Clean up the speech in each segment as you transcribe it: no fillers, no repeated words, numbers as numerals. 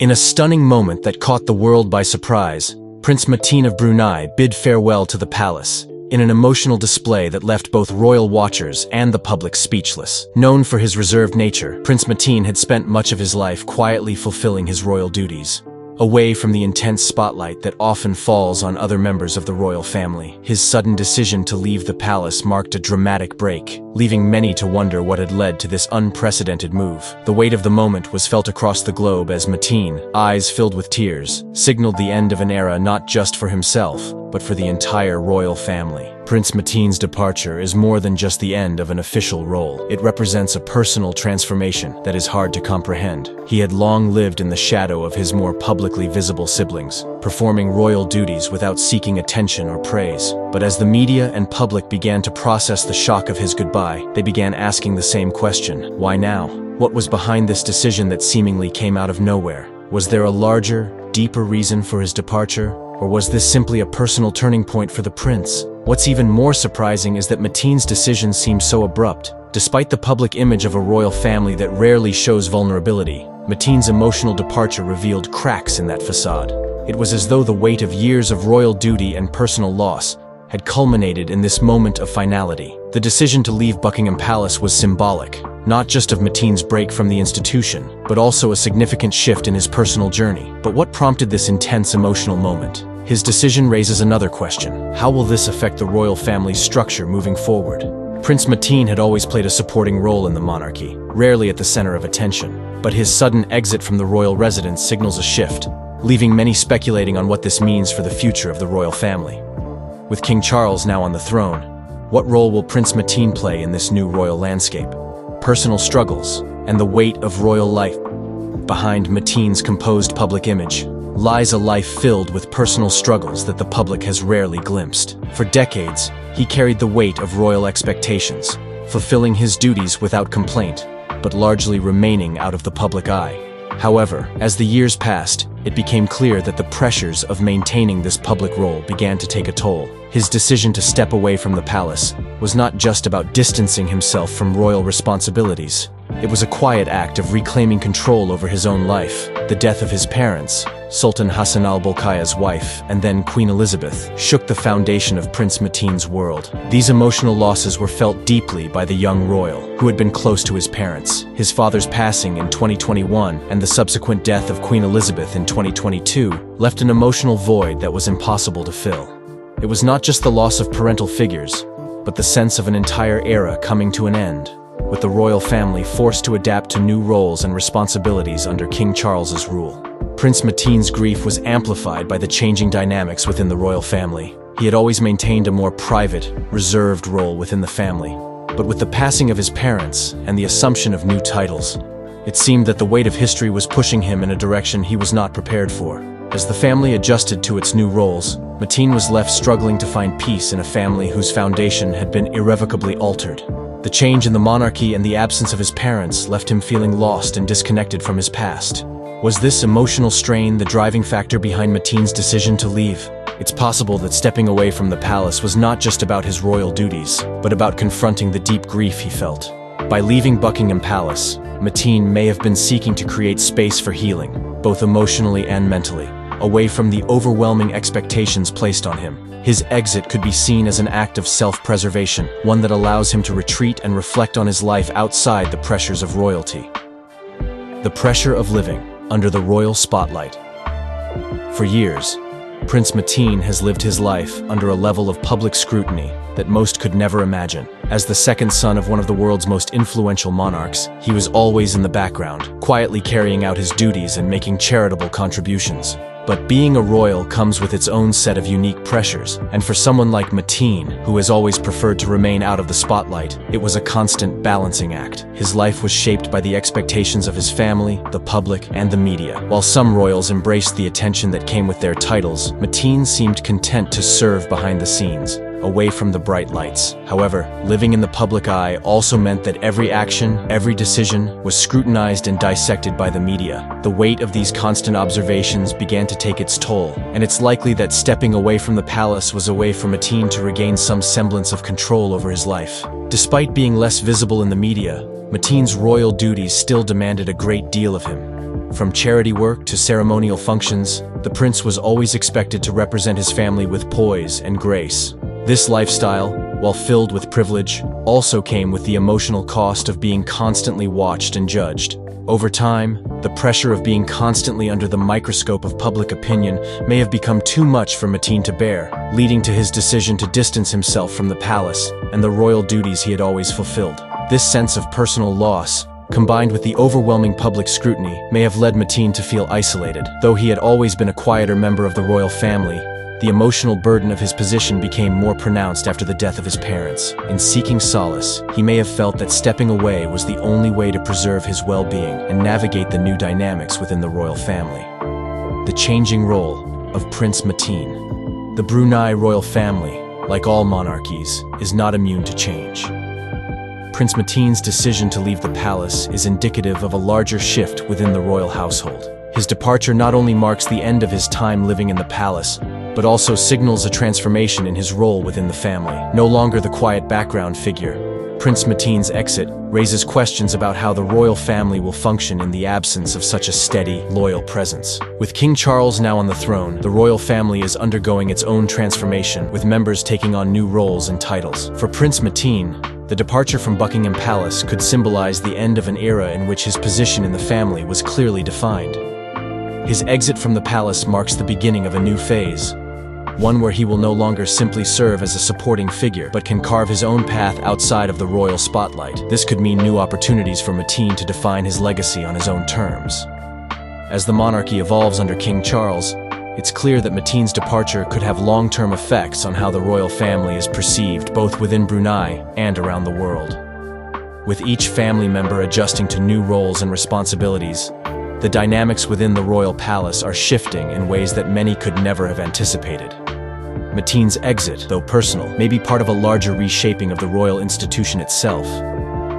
In a stunning moment that caught the world by surprise, Prince Mateen of Brunei bid farewell to the palace, in an emotional display that left both royal watchers and the public speechless. Known for his reserved nature, Prince Mateen had spent much of his life quietly fulfilling his royal duties, away from the intense spotlight that often falls on other members of the royal family. His sudden decision to leave the palace marked a dramatic break, leaving many to wonder what had led to this unprecedented move. The weight of the moment was felt across the globe as Mateen, eyes filled with tears, signaled the end of an era not just for himself, but for the entire royal family. Prince Mateen's departure is more than just the end of an official role. It represents a personal transformation that is hard to comprehend. He had long lived in the shadow of his more publicly visible siblings, performing royal duties without seeking attention or praise. But as the media and public began to process the shock of his goodbye, they began asking the same question: why now? What was behind this decision that seemingly came out of nowhere? Was there a larger, deeper reason for his departure? Or was this simply a personal turning point for the prince? What's even more surprising is that Mateen's decision seemed so abrupt. Despite the public image of a royal family that rarely shows vulnerability, Mateen's emotional departure revealed cracks in that facade. It was as though the weight of years of royal duty and personal loss had culminated in this moment of finality. The decision to leave Buckingham Palace was symbolic, not just of Mateen's break from the institution, but also a significant shift in his personal journey. But what prompted this intense emotional moment? His decision raises another question: how will this affect the royal family's structure moving forward? Prince Mateen had always played a supporting role in the monarchy, rarely at the center of attention. But his sudden exit from the royal residence signals a shift, leaving many speculating on what this means for the future of the royal family. With King Charles now on the throne, what role will Prince Mateen play in this new royal landscape? Personal struggles and the weight of royal life. Behind Mateen's composed public image lies a life filled with personal struggles that the public has rarely glimpsed. For decades, he carried the weight of royal expectations, fulfilling his duties without complaint, but largely remaining out of the public eye. However, as the years passed, it became clear that the pressures of maintaining this public role began to take a toll. His decision to step away from the palace was not just about distancing himself from royal responsibilities. It was a quiet act of reclaiming control over his own life. The death of his parents, Sultan Hassan al-Bolkiah's wife, and then Queen Elizabeth, shook the foundation of Prince Mateen's world. These emotional losses were felt deeply by the young royal, who had been close to his parents. His father's passing in 2021 and the subsequent death of Queen Elizabeth in 2022 left an emotional void that was impossible to fill. It was not just the loss of parental figures, but the sense of an entire era coming to an end, with the royal family forced to adapt to new roles and responsibilities under King Charles's rule. Prince Mateen's grief was amplified by the changing dynamics within the royal family. He had always maintained a more private, reserved role within the family, but with the passing of his parents and the assumption of new titles, it seemed that the weight of history was pushing him in a direction he was not prepared for. As the family adjusted to its new roles, Mateen was left struggling to find peace in a family whose foundation had been irrevocably altered. The change in the monarchy and the absence of his parents left him feeling lost and disconnected from his past. Was this emotional strain the driving factor behind Mateen's decision to leave? It's possible that stepping away from the palace was not just about his royal duties, but about confronting the deep grief he felt. By leaving Buckingham Palace, Mateen may have been seeking to create space for healing, both emotionally and mentally, away from the overwhelming expectations placed on him. His exit could be seen as an act of self-preservation, one that allows him to retreat and reflect on his life outside the pressures of royalty. The pressure of living under the royal spotlight. For years, Prince Mateen has lived his life under a level of public scrutiny that most could never imagine. As the second son of one of the world's most influential monarchs, he was always in the background, quietly carrying out his duties and making charitable contributions. But being a royal comes with its own set of unique pressures, and for someone like Mateen, who has always preferred to remain out of the spotlight, it was a constant balancing act. His life was shaped by the expectations of his family, the public, and the media. While some royals embraced the attention that came with their titles, Mateen seemed content to serve behind the scenes, away from the bright lights. However, living in the public eye also meant that every action, every decision, was scrutinized and dissected by the media. The weight of these constant observations began to take its toll, and it's likely that stepping away from the palace was a way for Mateen to regain some semblance of control over his life. Despite being less visible in the media, Mateen's royal duties still demanded a great deal of him. From charity work to ceremonial functions, the prince was always expected to represent his family with poise and grace. This lifestyle, while filled with privilege, also came with the emotional cost of being constantly watched and judged. Over time, the pressure of being constantly under the microscope of public opinion may have become too much for Mateen to bear, leading to his decision to distance himself from the palace and the royal duties he had always fulfilled. This sense of personal loss, combined with the overwhelming public scrutiny, may have led Mateen to feel isolated. Though he had always been a quieter member of the royal family, the emotional burden of his position became more pronounced after the death of his parents. In seeking solace, he may have felt that stepping away was the only way to preserve his well-being and navigate the new dynamics within the royal family. The changing role of Prince Mateen. The Brunei royal family, like all monarchies, is not immune to change. Prince Mateen's decision to leave the palace is indicative of a larger shift within the royal household. His departure not only marks the end of his time living in the palace, but also signals a transformation in his role within the family. No longer the quiet background figure, Prince Mateen's exit raises questions about how the royal family will function in the absence of such a steady, loyal presence. With King Charles now on the throne, the royal family is undergoing its own transformation, with members taking on new roles and titles. For Prince Mateen, the departure from Buckingham Palace could symbolize the end of an era in which his position in the family was clearly defined. His exit from the palace marks the beginning of a new phase, one where he will no longer simply serve as a supporting figure, but can carve his own path outside of the royal spotlight. This could mean new opportunities for Mateen to define his legacy on his own terms. As the monarchy evolves under King Charles, it's clear that Mateen's departure could have long-term effects on how the royal family is perceived both within Brunei and around the world. With each family member adjusting to new roles and responsibilities, the dynamics within the royal palace are shifting in ways that many could never have anticipated. Mateen's exit, though personal, may be part of a larger reshaping of the royal institution itself.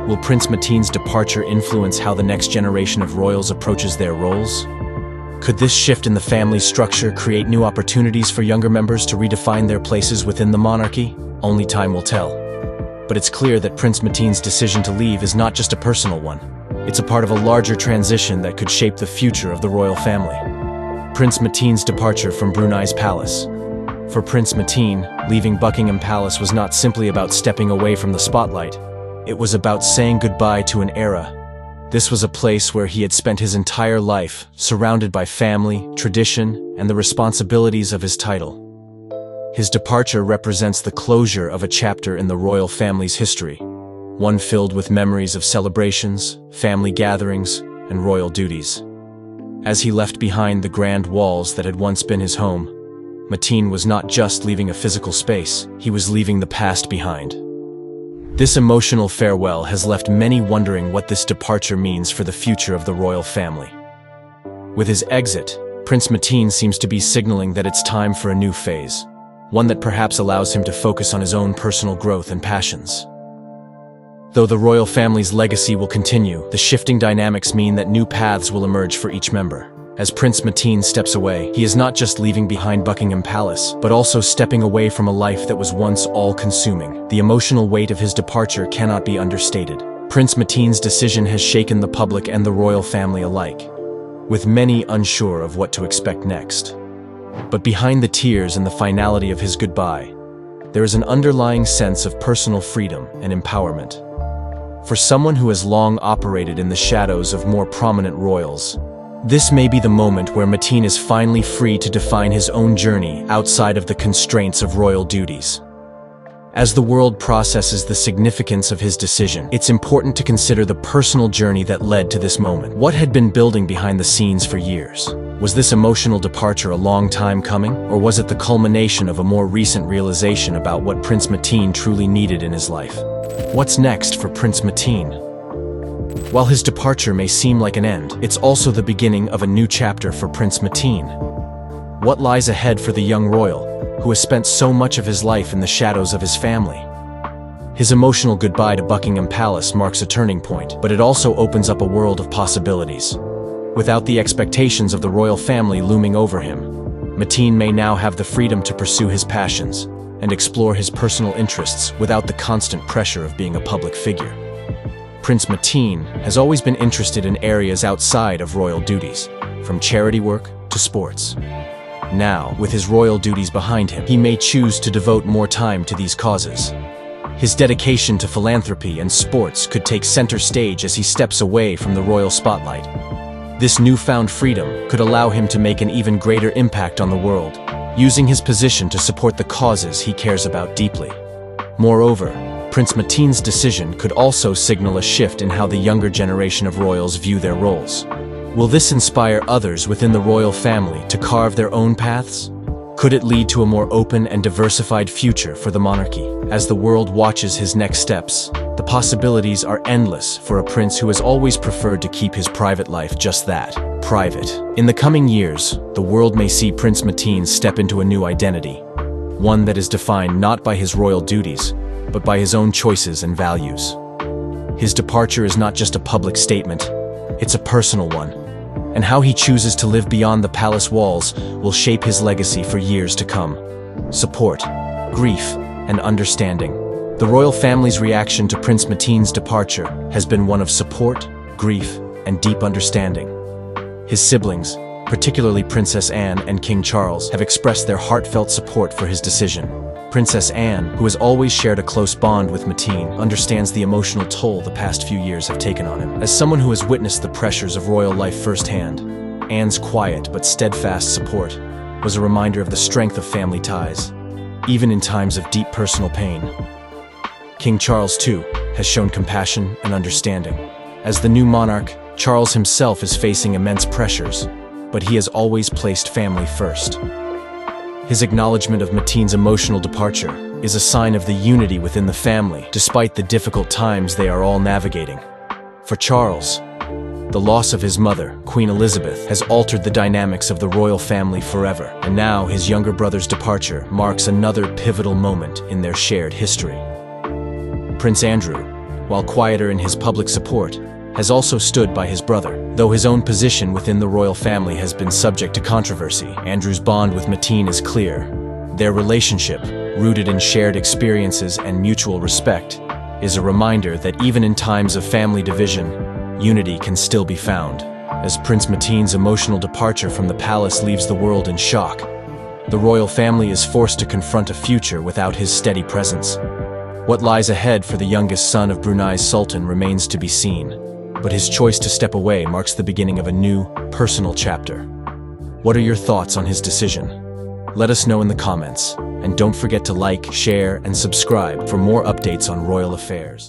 Will Prince Mateen's departure influence how the next generation of royals approaches their roles? Could this shift in the family structure create new opportunities for younger members to redefine their places within the monarchy? Only time will tell. But it's clear that Prince Mateen's decision to leave is not just a personal one. It's a part of a larger transition that could shape the future of the royal family. Prince Mateen's departure from Brunei's palace. For Prince Mateen, leaving Buckingham Palace was not simply about stepping away from the spotlight. It was about saying goodbye to an era. This was a place where he had spent his entire life, surrounded by family, tradition, and the responsibilities of his title. His departure represents the closure of a chapter in the royal family's history, one filled with memories of celebrations, family gatherings, and royal duties. As he left behind the grand walls that had once been his home, Mateen was not just leaving a physical space, he was leaving the past behind. This emotional farewell has left many wondering what this departure means for the future of the royal family. With his exit, Prince Mateen seems to be signaling that it's time for a new phase, one that perhaps allows him to focus on his own personal growth and passions. Though the royal family's legacy will continue, the shifting dynamics mean that new paths will emerge for each member. As Prince Mateen steps away, he is not just leaving behind Buckingham Palace, but also stepping away from a life that was once all-consuming. The emotional weight of his departure cannot be understated. Prince Mateen's decision has shaken the public and the royal family alike, with many unsure of what to expect next. But behind the tears and the finality of his goodbye, there is an underlying sense of personal freedom and empowerment. For someone who has long operated in the shadows of more prominent royals, this may be the moment where Mateen is finally free to define his own journey outside of the constraints of royal duties. As the world processes the significance of his decision, it's important to consider the personal journey that led to this moment. What had been building behind the scenes for years? Was this emotional departure a long time coming, or was it the culmination of a more recent realization about what Prince Mateen truly needed in his life? What's next for Prince Mateen? While his departure may seem like an end, it's also the beginning of a new chapter for Prince Mateen. What lies ahead for the young royal, who has spent so much of his life in the shadows of his family? His emotional goodbye to Buckingham Palace marks a turning point, but it also opens up a world of possibilities. Without the expectations of the royal family looming over him, Mateen may now have the freedom to pursue his passions and explore his personal interests without the constant pressure of being a public figure. Prince Mateen has always been interested in areas outside of royal duties, from charity work to sports. Now, with his royal duties behind him, he may choose to devote more time to these causes. His dedication to philanthropy and sports could take center stage as he steps away from the royal spotlight. This newfound freedom could allow him to make an even greater impact on the world, using his position to support the causes he cares about deeply. Moreover, Prince Mateen's decision could also signal a shift in how the younger generation of royals view their roles. Will this inspire others within the royal family to carve their own paths? Could it lead to a more open and diversified future for the monarchy? As the world watches his next steps, the possibilities are endless for a prince who has always preferred to keep his private life just that, private. In the coming years, the world may see Prince Mateen step into a new identity, one that is defined not by his royal duties, but by his own choices and values. His departure is not just a public statement, it's a personal one, and how he chooses to live beyond the palace walls will shape his legacy for years to come. Support, grief, and understanding. The royal family's reaction to Prince Mateen's departure has been one of support, grief, and deep understanding. His siblings, particularly Princess Anne and King Charles, have expressed their heartfelt support for his decision. Princess Anne, who has always shared a close bond with Mateen, understands the emotional toll the past few years have taken on him. As someone who has witnessed the pressures of royal life firsthand, Anne's quiet but steadfast support was a reminder of the strength of family ties, even in times of deep personal pain. King Charles, too, has shown compassion and understanding. As the new monarch, Charles himself is facing immense pressures, but he has always placed family first. His acknowledgement of Mateen's emotional departure is a sign of the unity within the family, despite the difficult times they are all navigating. For Charles, the loss of his mother, Queen Elizabeth, has altered the dynamics of the royal family forever, and now his younger brother's departure marks another pivotal moment in their shared history. Prince Andrew, while quieter in his public support, has also stood by his brother. Though his own position within the royal family has been subject to controversy, Andrew's bond with Mateen is clear. Their relationship, rooted in shared experiences and mutual respect, is a reminder that even in times of family division, unity can still be found. As Prince Mateen's emotional departure from the palace leaves the world in shock, the royal family is forced to confront a future without his steady presence. What lies ahead for the youngest son of Brunei's Sultan remains to be seen, but his choice to step away marks the beginning of a new, personal chapter. What are your thoughts on his decision? Let us know in the comments, and don't forget to like, share, and subscribe for more updates on royal affairs.